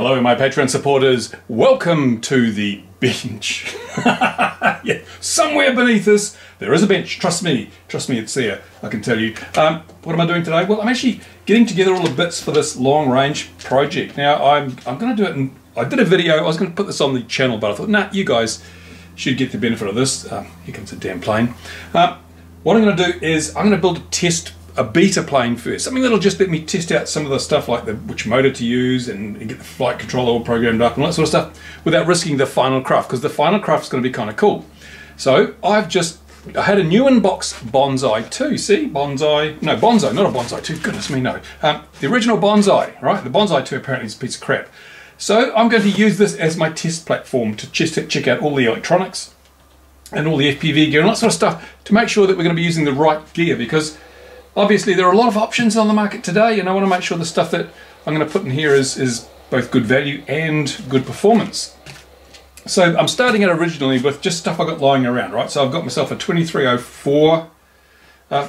Hello my Patreon supporters, welcome to the bench. Yeah, somewhere beneath this there is a bench, trust me it's there, I can tell you. What am I doing today? Well, I'm actually getting together all the bits for this long range project. Now I'm going to do it in, I did a video, I was going to put this on the channel, but I thought, nah, you guys should get the benefit of this. Here comes a damn plane. What I'm going to do is I'm going to build a beta plane first, something that'll just let me test out some of the stuff like which motor to use and get the flight controller all programmed up and all that sort of stuff without risking the final craft, because the final craft is going to be kind of cool. So I had a new in-box Bonsai 2, see? Bonsai, not a Bonsai 2, goodness me, no. The original Bonsai, right? The Bonsai 2 apparently is a piece of crap. So I'm going to use this as my test platform to just check out all the electronics and all the FPV gear and that sort of stuff to make sure that we're going to be using the right gear, because obviously there are a lot of options on the market today and I want to make sure the stuff that I'm going to put in here is both good value and good performance. So I'm starting it originally with just stuff I got lying around, right? So I've got myself a 2304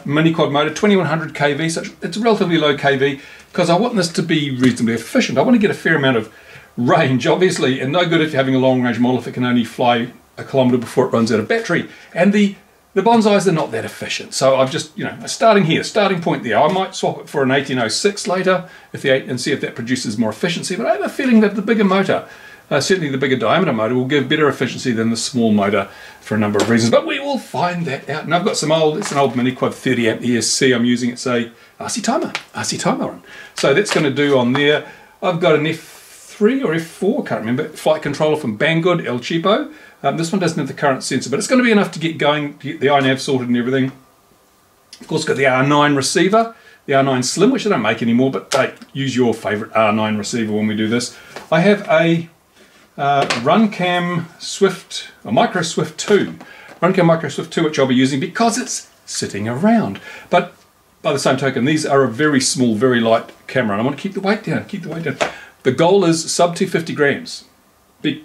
mini quad motor, 2100 kV, so it's relatively low kV because I want this to be reasonably efficient. I want to get a fair amount of range, obviously, and no good if you're having a long range model if it can only fly a kilometre before it runs out of battery. And the Bonsais are not that efficient, so I've just, starting point there. I might swap it for an 1806 later and see if that produces more efficiency, but I have a feeling that the bigger motor, certainly the bigger diameter motor, will give better efficiency than the small motor for a number of reasons, but we will find that out. And I've got it's an old mini quad 30 amp ESC I'm using. It's a RC timer on. So that's going to do on there. I've got an F3 or F4, can't remember, flight controller from Banggood, El Cheapo. This one doesn't have the current sensor, but it's going to be enough to get going, to get the iNav sorted and everything. Of course, got the R9 receiver, the R9 Slim, which I don't make anymore, but hey, use your favourite R9 receiver when we do this. I have a Runcam Swift, a Micro Swift 2, Runcam Micro Swift 2, which I'll be using because it's sitting around. But by the same token, these are a very small, very light camera, and I want to keep the weight down, The goal is sub 250 grams.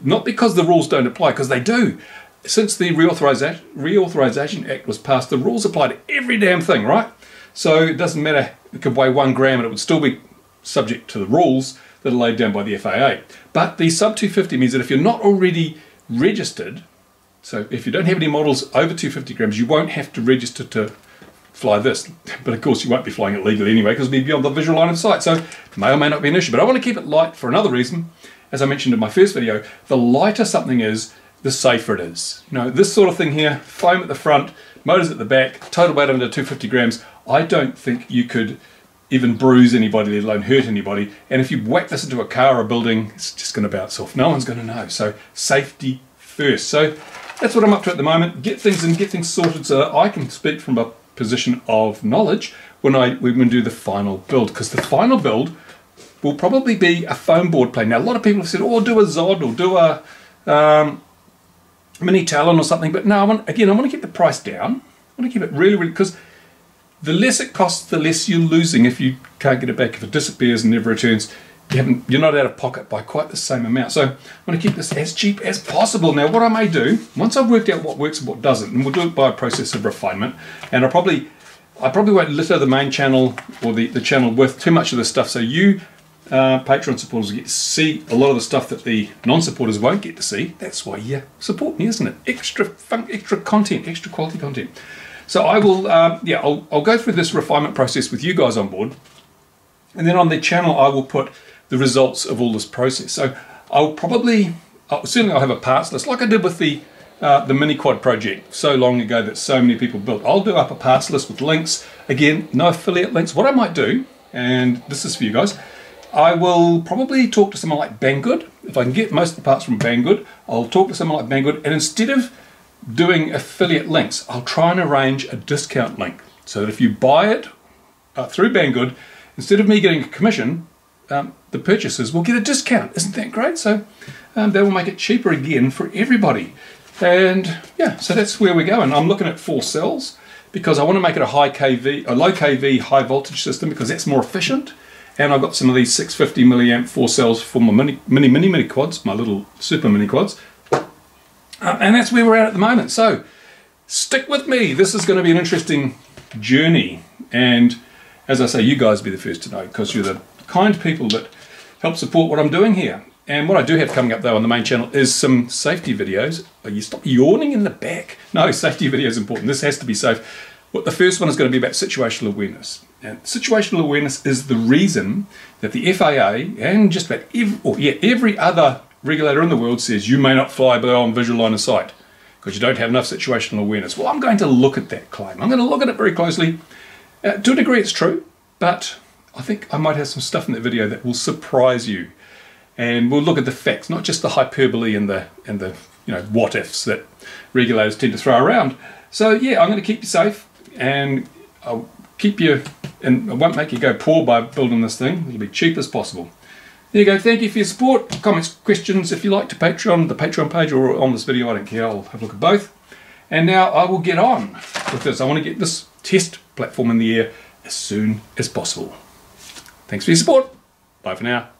Not because the rules don't apply, because they do. Since the Reauthorization Act was passed, the rules apply to every damn thing, right? So it doesn't matter, it could weigh 1 gram and it would still be subject to the rules that are laid down by the FAA. But the sub 250 means that if you're not already registered, so if you don't have any models over 250 grams, you won't have to register to fly this. But of course you won't be flying it legally anyway because it'll be beyond the visual line of sight, so it may or may not be an issue. But I want to keep it light for another reason. As I mentioned in my first video, the lighter something is, the safer it is. This sort of thing here, foam at the front, motors at the back, total weight under 250 grams, I don't think you could even bruise anybody, let alone hurt anybody. And if you whack this into a car or a building, it's just going to bounce off. No one's going to know. So safety first. So that's what I'm up to at the moment. Get things in, get things sorted so that I can speak from a position of knowledge when we do the final build. Because the final build will probably be a foam board plane. Now a lot of people have said, oh, do a Zod or do a mini Talon or something, but no, I want to keep the price down. I want to keep it really, because the less it costs, the less you're losing if you can't get it back. If it disappears and never returns, you're not out of pocket by quite the same amount. So I want to keep this as cheap as possible. Now what I may do, once I've worked out what works and what doesn't, and we'll do it by a process of refinement, and I probably won't litter the main channel or the channel with too much of this stuff, so you Patreon supporters get to see a lot of the stuff that the non-supporters won't get to see. That's why you support me, isn't it? Extra fun, extra content, extra quality content. So I will, I'll go through this refinement process with you guys on board, and then on the channel I will put the results of all this process. So certainly I'll have a parts list like I did with the mini quad project so long ago that so many people built. I'll do up a parts list with links. Again, no affiliate links. What I might do, and this is for you guys, I will probably talk to someone like Banggood. If I can get most of the parts from Banggood, I'll talk to someone like Banggood, and instead of doing affiliate links, I'll try and arrange a discount link so that if you buy it through Banggood, instead of me getting a commission, the purchasers will get a discount. Isn't that great? So that will make it cheaper again for everybody. And yeah, so that's where we're going. I'm looking at 4 cells because I want to make it a low kV, high voltage system because that's more efficient. And I've got some of these 650 milliamp 4 cells for my mini quads, my little super mini quads. And that's where we're at the moment. So stick with me. This is going to be an interesting journey. And as I say, you guys be the first to know because you're the kind people that help support what I'm doing here. And what I do have coming up though on the main channel is some safety videos. Oh, you stop yawning in the back. No, safety video is important. This has to be safe. Well, the first one is going to be about situational awareness. And situational awareness is the reason that the FAA and just about every other regulator in the world says you may not fly below on visual line of sight because you don't have enough situational awareness. Well, I'm going to look at that claim. I'm going to look at it very closely. To a degree it's true, but I think I might have some stuff in that video that will surprise you. And we'll look at the facts, not just the hyperbole and the what ifs that regulators tend to throw around. So yeah, I'm going to keep you safe, and I'll keep you, and I won't make you go poor by building this thing. It'll be cheap as possible. There you go. Thank you for your support. Comments, questions, if you like, to Patreon, the Patreon page, or on this video, I don't care. I'll have a look at both. And now I will get on with this. I want to get this test platform in the air as soon as possible. Thanks for your support. Bye for now.